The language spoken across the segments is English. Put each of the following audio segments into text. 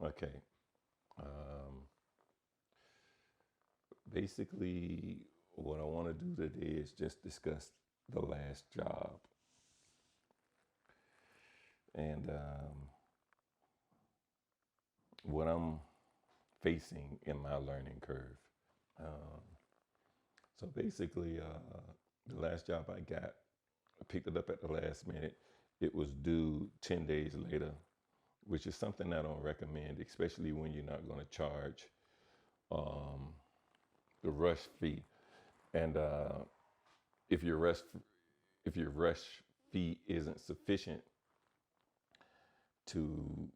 Okay. Um, Basically, what I want to do today is just discuss the last job and what I'm facing in my learning curve. Um, so basically, the last job I got, I picked it up at the last minute. It was due 10 days later, which is something I don't recommend, especially when you're not going to charge the rush fee. And if your rush if your rush fee isn't sufficient to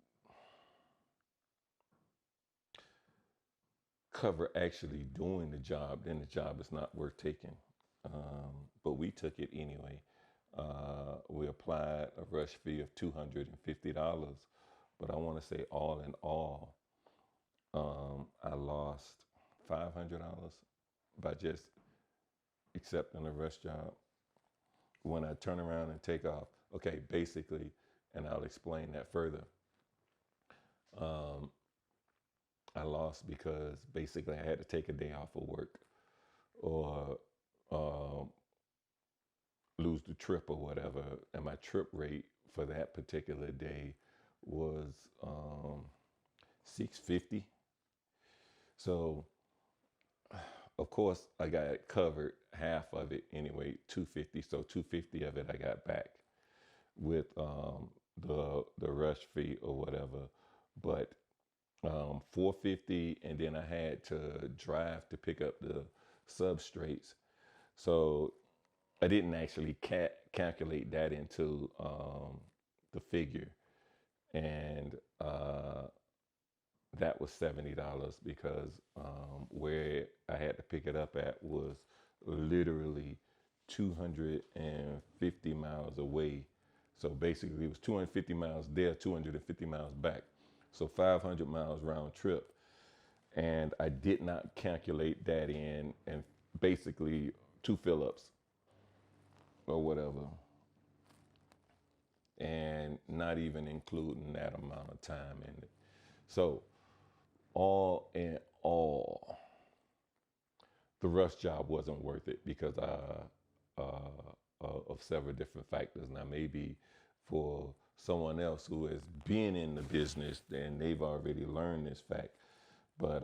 cover actually doing the job, then the job is not worth taking. But we took it anyway. We applied a rush fee of $250, but I want to say all in all, I lost $500 by just accepting a rush job. When I turn around and take off, okay, basically, and I'll explain that further. I lost because basically I had to take a day off of work or lose the trip or whatever. And my trip rate for that particular day was 650. So of course I got covered half of it anyway, 250. So 250 of it I got back with the rush fee or whatever. But 450, and then I had to drive to pick up the substrates. So I didn't actually calculate that into the figure, and that was $70 because where I had to pick it up at was literally 250 miles away. So basically, it was 250 miles there, 250 miles back. So 500 miles round trip. And I did not calculate that in, and basically two fill ups or whatever, and not even including that amount of time in it. So, all in all, the rush job wasn't worth it because of several different factors. Now, maybe for someone else who has been in the business, then they've already learned this fact. But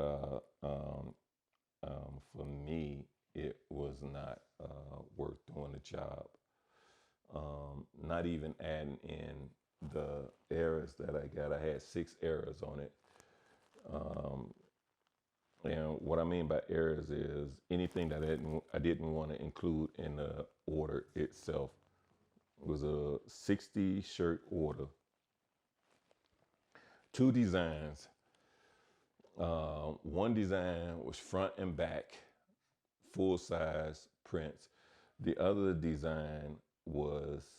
for me, it was not worth doing the job. Not even adding in the errors that I got. I had 6 errors on it. And what I mean by errors is anything that I didn't want to include in the order itself. It was a 60 shirt order, 2 designs. One design was front and back, full size prints. The other design was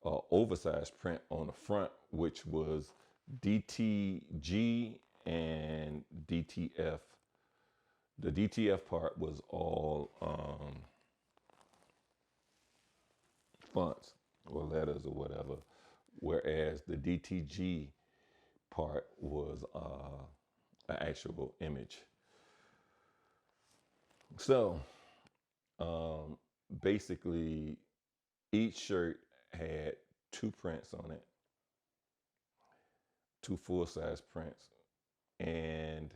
oversized print on the front, which was DTG and DTF. The DTF part was all fonts or letters or whatever, whereas the DTG part was an actual image. So basically, each shirt had 2 prints on it, 2 full-size prints, and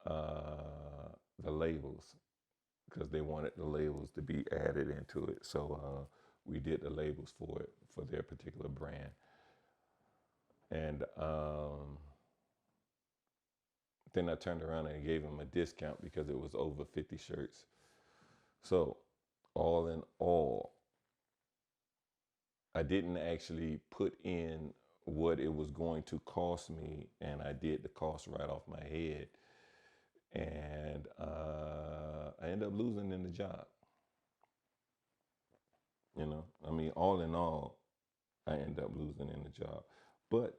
the labels, because they wanted the labels to be added into it. So we did the labels for it for their particular brand. And then I turned around and gave them a discount because it was over 50 shirts. So all in all, I didn't actually put in what it was going to cost me, and I did the cost right off my head. And I ended up losing in the job. You know, I mean, all in all, I ended up losing in the job. But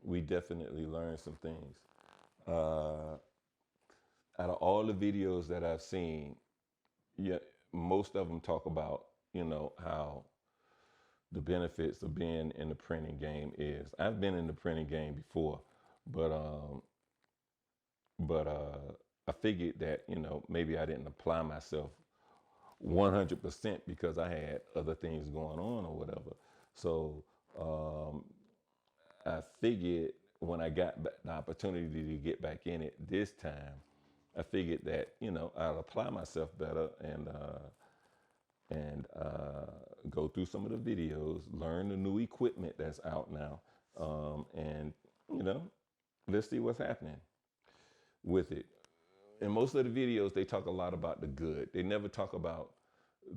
we definitely learned some things. Out of all the videos that I've seen, yeah, most of them talk about, you know, how the benefits of being in the printing game is. I've been in the printing game before, but I figured that, you know, maybe I didn't apply myself 100% because I had other things going on or whatever. So I figured when I got the opportunity to get back in it this time, I figured that, you know, I'd apply myself better and go through some of the videos, learn the new equipment that's out now, and, you know, let's see what's happening with it. In most of the videos, they talk a lot about the good. They never talk about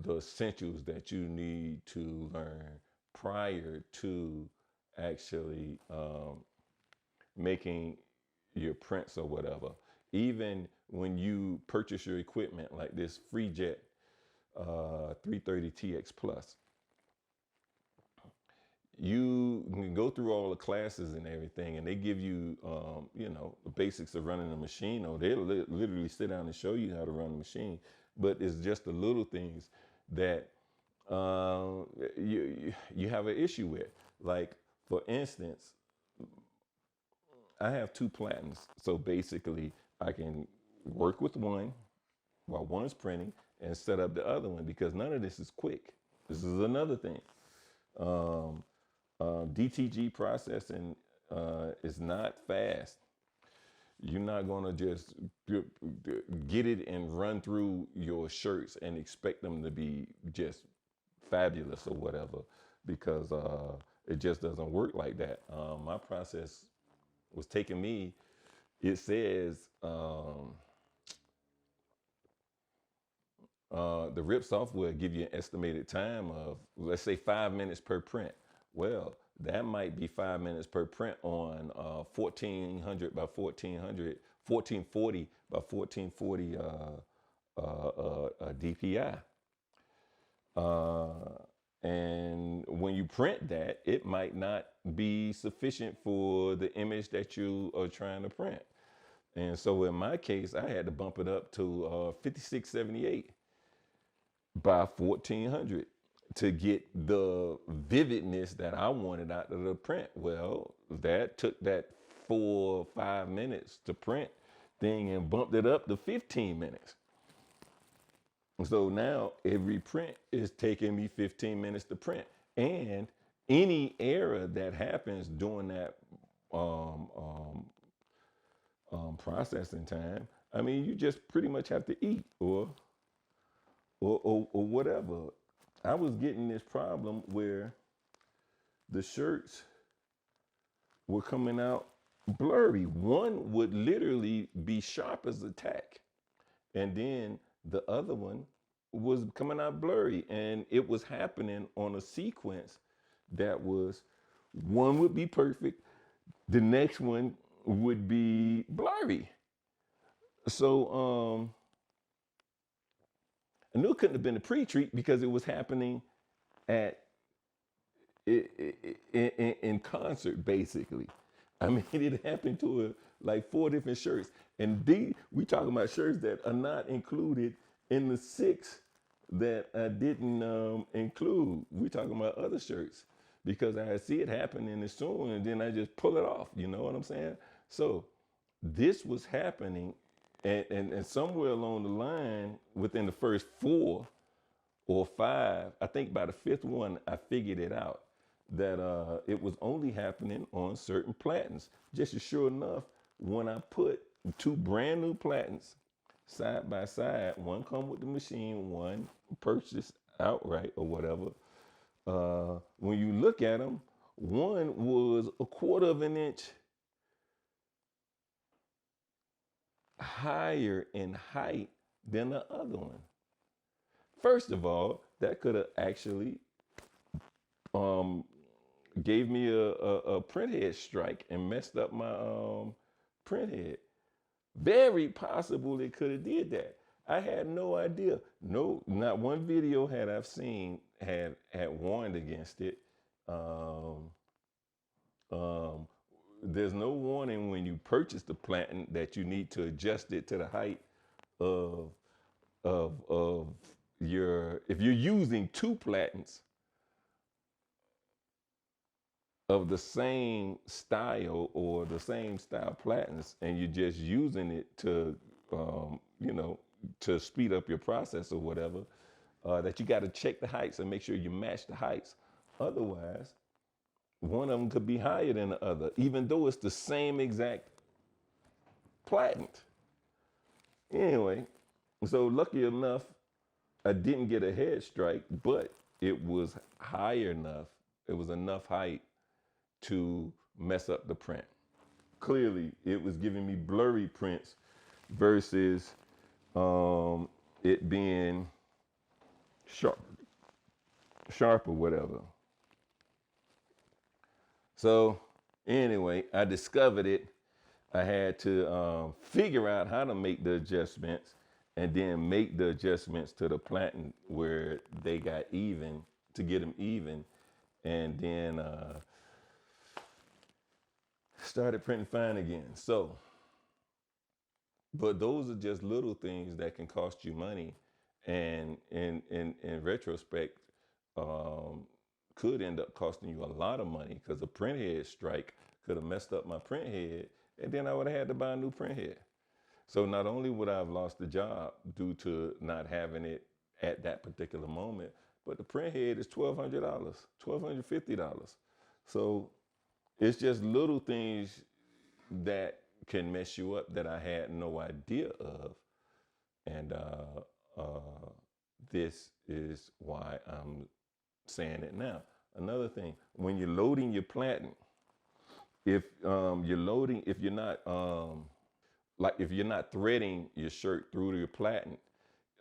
the essentials that you need to learn prior to actually making your prints or whatever. Even when you purchase your equipment like this Freejet 330tx Plus, you can go through all the classes and everything, and they give you, you know, the basics of running a machine, or they'll literally sit down and show you how to run the machine. But it's just the little things that you have an issue with. Like, for instance, I have 2 platens. So basically, I can work with one while one's printing and set up the other one, because none of this is quick. This is another thing. DTG processing is not fast. You're not gonna just get it and run through your shirts and expect them to be just fabulous or whatever, because it just doesn't work like that. My process was taking me, it says the RIP software give you an estimated time of, let's say, 5 minutes per print. Well, that might be 5 minutes per print on 1400 by 1400, 1440 by 1440 DPI. And when you print that, it might not be sufficient for the image that you are trying to print. And so in my case, I had to bump it up to 5678 by 1400 to get the vividness that I wanted out of the print. Well, that took that 4 or 5 minutes to print thing and bumped it up to 15 minutes. So now every print is taking me 15 minutes to print. And any error that happens during that processing time, I mean, you just pretty much have to eat or whatever. I was getting this problem where the shirts were coming out blurry. One would literally be sharp as a tack, and then the other one was coming out blurry, and it was happening on a sequence that was, one would be perfect, the next one would be blurry. So I knew it couldn't have been a pre-treat because it was happening in concert, basically. I mean, it happened to like 4 different shirts, and we talking about shirts that are not included in the 6 that I didn't include. We talking about other shirts because I see it happening as soon, and then I just pull it off. You know what I'm saying? So this was happening. And somewhere along the line, within the first 4 or 5, I think by the 5th one, I figured it out that it was only happening on certain platens. Just as sure enough, when I put 2 brand new platens side by side, one come with the machine, one purchased outright or whatever, when you look at them, one was a 1/4 of an inch higher in height than the other one. First of all, that could have actually gave me a print head strike and messed up my print head. Very possible it could have did that. I had no idea. No, not one video had I've seen had warned against it. There's no warning when you purchase the platen that you need to adjust it to the height of your, if you're using 2 platens of the same style or the same style platens, and you're just using it to, you know, to speed up your process or whatever, that you got to check the heights and make sure you match the heights. Otherwise, one of them could be higher than the other, even though it's the same exact platen. Anyway, so lucky enough, I didn't get a head strike, but it was high enough. It was enough height to mess up the print. Clearly, it was giving me blurry prints versus it being sharp or whatever. So anyway, I discovered it. I had to figure out how to make the adjustments and then make the adjustments to the platen where they got even, to get them even. And then started printing fine again. So, but those are just little things that can cost you money. And in retrospect, could end up costing you a lot of money, because a print head strike could have messed up my print head, and then I would have had to buy a new print head. So not only would I have lost the job due to not having it at that particular moment, but the print head is $1,200, $1,250. So it's just little things that can mess you up that I had no idea of. And this is why I'm saying it now. Another thing, when you're loading your platen, if you're not if you're not threading your shirt through your platen,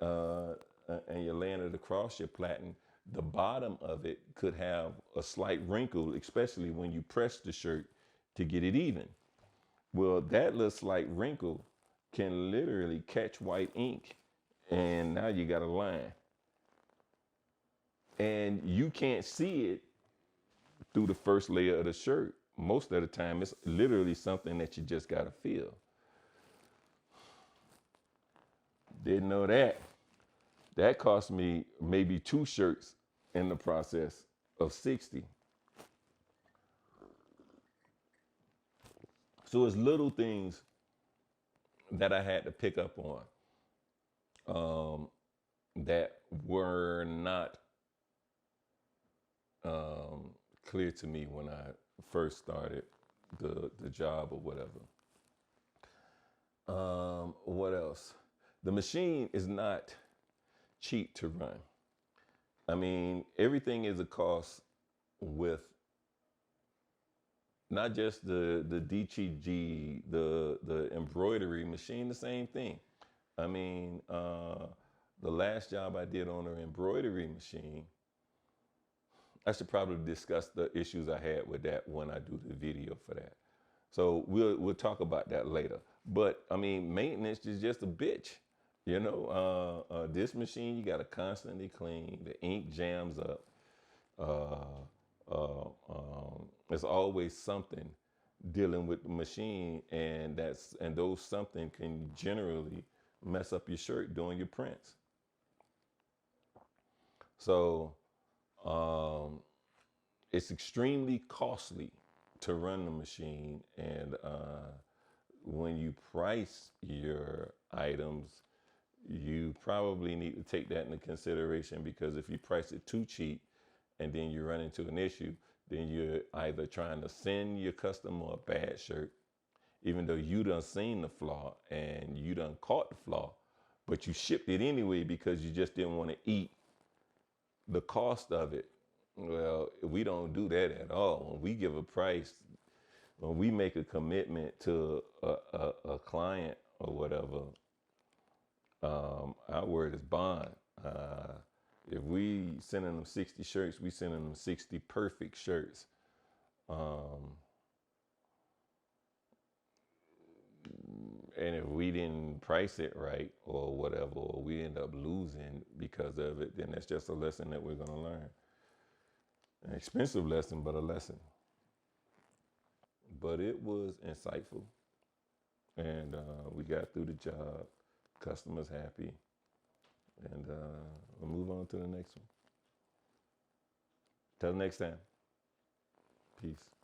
and you're laying it across your platen, the bottom of it could have a slight wrinkle, especially when you press the shirt to get it even. Well, that little slight wrinkle can literally catch white ink, and now you got a line. And you can't see it through the first layer of the shirt. Most of the time, it's literally something that you just gotta feel. Didn't know that. That cost me maybe 2 shirts in the process of 60. So it's little things that I had to pick up on that were not clear to me when I first started the job or whatever. What else? The machine is not cheap to run. I mean, everything is a cost with not just the DTG, the embroidery machine, the same thing. I mean, the last job I did on an embroidery machine, I should probably discuss the issues I had with that when I do the video for that. So we'll talk about that later. But I mean, maintenance is just a bitch. You know, this machine, you got to constantly clean. The ink jams up. There's always something dealing with the machine, and those something can generally mess up your shirt doing your prints. So it's extremely costly to run the machine, and when you price your items, you probably need to take that into consideration, because if you price it too cheap and then you run into an issue, then you're either trying to send your customer a bad shirt, even though you done seen the flaw and you done caught the flaw, but you shipped it anyway because you just didn't want to eat the cost of it. Well, we don't do that at all. When we give a price, when we make a commitment to a client or whatever, our word is bond. If we sending them 60 shirts, we sending them 60 perfect shirts. And if we didn't price it right or whatever, or we end up losing because of it, then that's just a lesson that we're gonna learn. An expensive lesson, but a lesson. But it was insightful, and we got through the job. Customers happy, and we'll move on to the next one. Till next time. Peace.